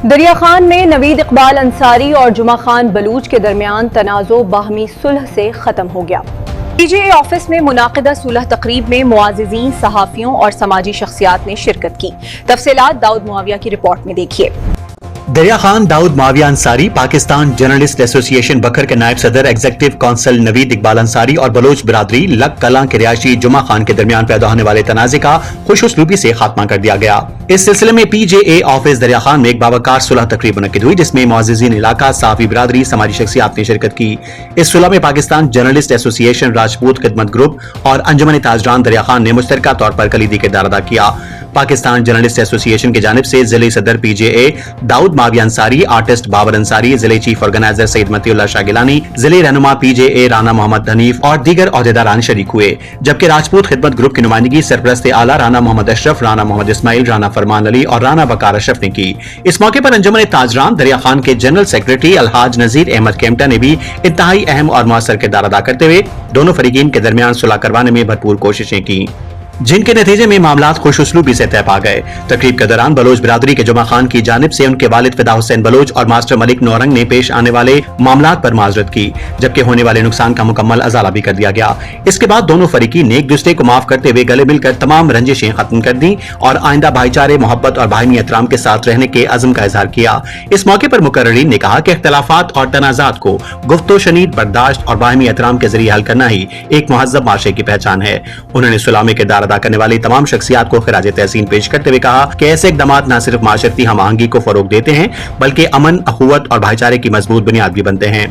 دریا خان میں نوید اقبال انصاری اور جمعہ خان بلوچ کے درمیان تنازع باہمی صلح سے ختم ہو گیا۔ پی جے اے آفس میں منعقدہ صلح تقریب میں معززین، صحافیوں اور سماجی شخصیات نے شرکت کی۔ تفصیلات داؤد معاویہ کی رپورٹ میں دیکھیے۔ دریا خان داؤد معاویہ انصاری پاکستان جرنلسٹ ایسوسی ایشن بکر کے نائب صدر ایگزیکٹو کونسل نوید اقبال انصاری اور بلوچ برادری لک کلاں کے رہائشی جمعہ خان کے درمیان پیدا ہونے والے تنازع کا خوش اسلوبی سے خاتمہ کر دیا گیا۔ اس سلسلے میں پی جے اے آفس دریا خان میں ایک باوقار صلح تقریب منعقد ہوئی، جس میں معززین علاقہ، صحافی برادری، سماجی شخصیات نے شرکت کی۔ اس صلح میں پاکستان جرنلسٹ ایسوسی ایشن، راجپوت خدمت گروپ اور انجمن تاجران دریا خان نے مشترکہ طور پر کلیدی کردار ادا کیا۔ پاکستان جرنلسٹ ایسوسی ایشن کی جانب سے ضلعی صدر پی جے اے داؤد معاویہ انصاری، آرٹسٹ بابر انصاری، ضلعی چیف آرگنائزر سید متی اللہ شاہ گیلانی، ضلعی رہنما پی جے اے رانا محمد حنیف اور دیگر عہدیداران شریک ہوئے، جبکہ راجپوت خدمت گروپ کی نمائندگی سرپرست اعلیٰ رانا محمد اشرف، رانا محمد اسماعیل، رانا فرمان علی اور رانا بکار اشرف نے کی۔ اس موقع پر انجمن تاجران دریا خان کے جنرل سیکریٹری الحاج نذیر احمد کیمٹا نے بھی انتہائی اہم اور مؤثر کردار ادا کرتے ہوئے دونوں فریقین کے درمیان صلح کروانے میں بھرپور کوششیں کی، جن کے نتیجے میں معاملات خوش اسلوبی سے طے پا گئے۔ تقریب کے دوران بلوچ برادری کے جمعہ خان کی جانب سے ان کے والد فدا حسین بلوچ اور ماسٹر ملک نورنگ نے پیش آنے والے معاملات پر معذرت کی، جبکہ ہونے والے نقصان کا مکمل ازالہ بھی کر دیا گیا۔ اس کے بعد دونوں فریقین نے ایک دوسرے کو معاف کرتے ہوئے گلے مل کر تمام رنجشیں ختم کر دیں اور آئندہ بھائی چارے، محبت اور باہمی احترام کے ساتھ رہنے کے عزم کا اظہار کیا۔ اس موقع پر مقررین نے کہا کہ اختلافات اور تنازعات کو گفت و شنید، برداشت اور باہمی احترام کے ذریعے حل کرنا ہی ایک مہذب معاشرے کی پہچان ہے۔ انہوں نے صلح میں کردار ادا کرنے والی تمام شخصیات کو خراج تحسین پیش کرتے ہوئے کہا کہ ایسے اقدامات نہ صرف معاشرتی ہم آہنگی کو فروغ دیتے ہیں، بلکہ امن، اخوت اور بھائی چارے کی مضبوط بنیاد بھی بنتے ہیں۔